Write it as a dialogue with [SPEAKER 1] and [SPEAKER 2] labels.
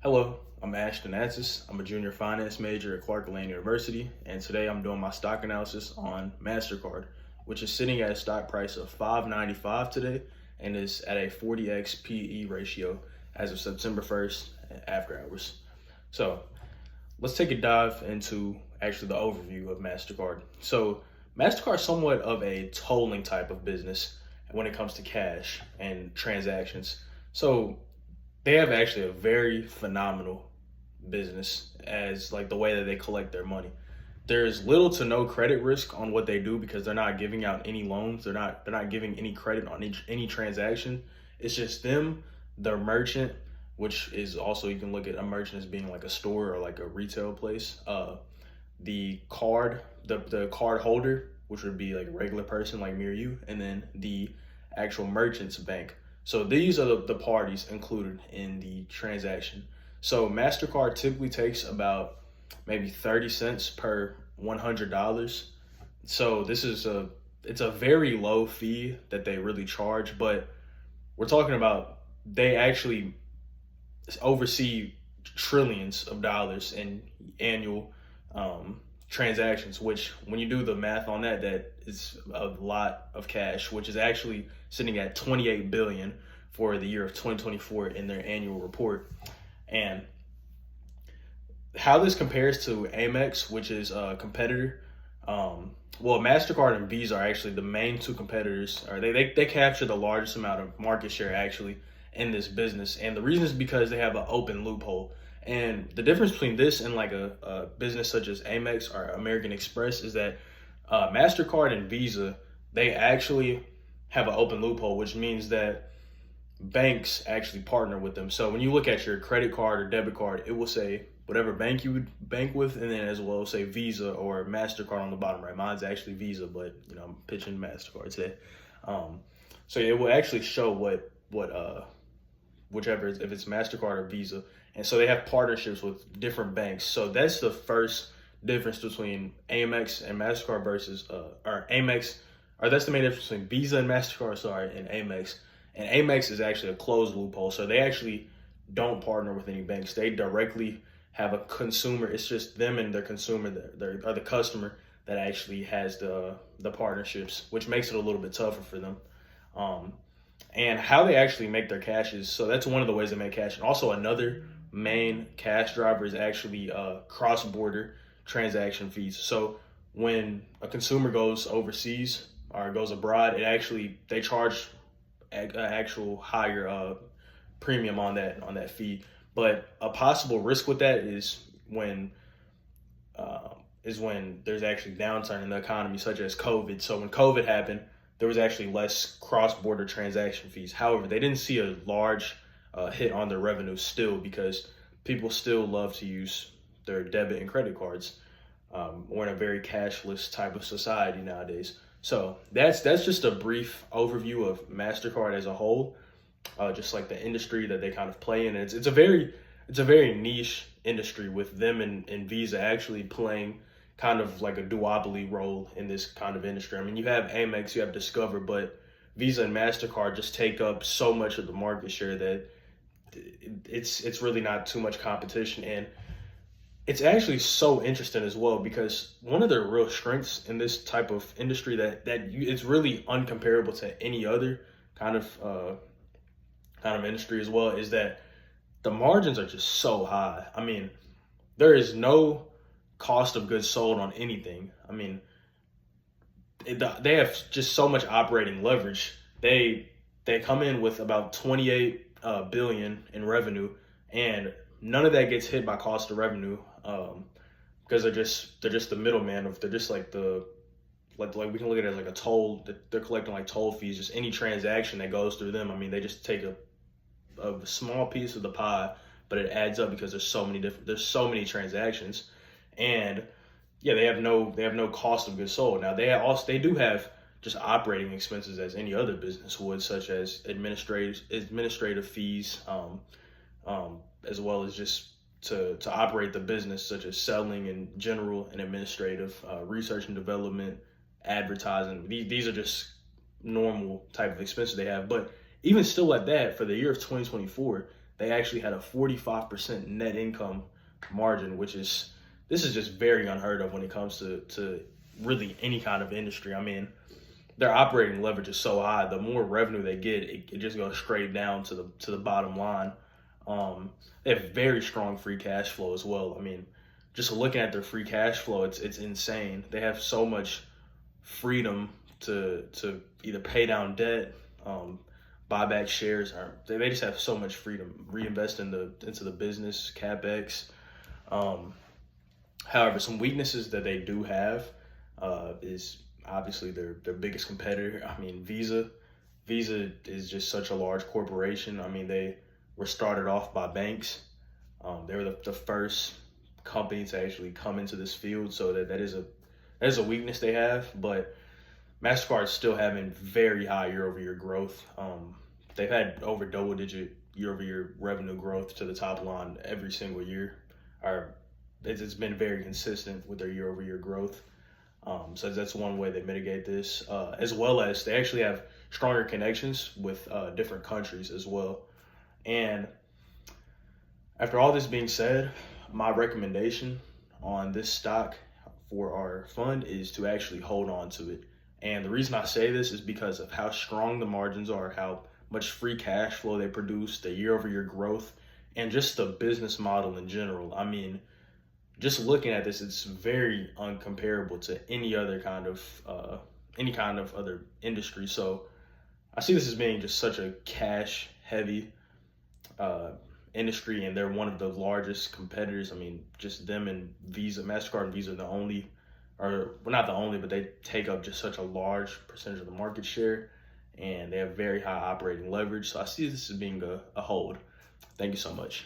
[SPEAKER 1] Hello, I'm Ashton Atsis. I'm a junior finance major at Clark Atlanta University, and today I'm doing my stock analysis on Mastercard, which is sitting at a stock price of $5.95 today and is at a 40x PE ratio as of September 1st after hours. So let's take a dive into actually the overview of Mastercard. So Mastercard is somewhat of a tolling type of business when it comes to cash and transactions. So they have actually a very phenomenal business as like the way that they collect their money. There's little to no credit risk on what they do because they're not giving out any loans. They're not giving any credit on any transaction. It's just them, the merchant, which is also, you can look at a merchant as being like a store or like a retail place. The card holder, which would be like a regular person like me or you, and then the actual merchant's bank. So these are the parties included in the transaction. So Mastercard typically takes about maybe 30 cents per $100. So it's a very low fee that they really charge, but we're talking about they actually oversee trillions of dollars in annual transactions, which when you do the math on that, that is a lot of cash, which is actually sitting at 28 billion for the year of 2024 in their annual report. And how this compares to Amex, which is a competitor, well, MasterCard and Visa are actually the main two competitors, or they capture the largest amount of market share actually in this business. And the reason is because they have an open loophole. And the difference between this and like a business such as Amex or American Express is that MasterCard and Visa, they actually have an open loophole, which means that banks actually partner with them. So when you look at your credit card or debit card, it will say whatever bank you would bank with, and then as well say Visa or MasterCard on the bottom right. Mine's actually Visa, but I'm pitching MasterCard today. So it will actually show what whichever, if it's MasterCard or Visa. And so they have partnerships with different banks. So that's the first difference between Amex and MasterCard versus, or Amex, or that's the main difference between Visa and MasterCard, sorry, and Amex. And Amex is actually a closed loophole. So they actually don't partner with any banks. They directly have a consumer. It's just them and their consumer, or the customer that actually has the partnerships, which makes it a little bit tougher for them. And how they actually make their cash is, so that's one of the ways they make cash. And also another main cash driver is actually cross-border transaction fees. So when a consumer goes overseas or goes abroad, they charge an actual higher premium on that fee. But a possible risk with that is when there's actually downturn in the economy, such as COVID. So when COVID happened, there was actually less cross-border transaction fees. However, they didn't see a large hit on their revenue still, because people still love to use their debit and credit cards. We're in a very cashless type of society nowadays. So that's just a brief overview of MasterCard as a whole, just like the industry that they kind of play in. It's a very niche industry, with them and Visa actually playing kind of like a duopoly role in this kind of industry. I mean, you have Amex, you have Discover, but Visa and MasterCard just take up so much of the market share that it's really not too much competition. And it's actually so interesting as well, because one of their real strengths in this type of industry it's really uncomparable to any other kind of industry as well, is that the margins are just so high. I mean, there is no cost of goods sold on anything. I mean, they have just so much operating leverage. They come in with about 28 billion in revenue, and none of that gets hit by cost of revenue, because they're just the middleman. They're just like like we can look at it as like a toll. They're collecting like toll fees. Just any transaction that goes through them. I mean, they just take a small piece of the pie, but it adds up because there's so many transactions. And yeah, they have no cost of goods sold. Now they do have just operating expenses as any other business would, such as administrative fees, as well as just to operate the business, such as selling and general and administrative, research and development, advertising. These are just normal type of expenses they have. But even still at that, for the year of 2024, they actually had a 45% net income margin, this is just very unheard of when it comes to really any kind of industry. I mean, their operating leverage is so high. The more revenue they get, it just goes straight down to the bottom line. They have very strong free cash flow as well. I mean, just looking at their free cash flow, it's insane. They have so much freedom to either pay down debt, buy back shares, or they just have so much freedom, reinvest into the business, CapEx. However, some weaknesses that they do have is obviously their biggest competitor. I mean, Visa is just such a large corporation. I mean, they were started off by banks. They were the first company to actually come into this field, so that is a weakness they have. But Mastercard is still having very high year-over-year growth. They've had over double-digit year-over-year revenue growth to the top line every single year. It's been very consistent with their year-over-year growth. So that's one way they mitigate this, as well as they actually have stronger connections with different countries as well. And after all this being said, my recommendation on this stock for our fund is to actually hold on to it. And the reason I say this is because of how strong the margins are, how much free cash flow they produce, the year-over-year growth, and just the business model in general. I mean, just looking at this, it's very uncomparable to any kind of other industry. So I see this as being just such a cash heavy industry, and they're one of the largest competitors. I mean, just them and Visa, Mastercard and Visa are the only, or well, not the only, but they take up just such a large percentage of the market share, and they have very high operating leverage. So I see this as being a hold. Thank you so much.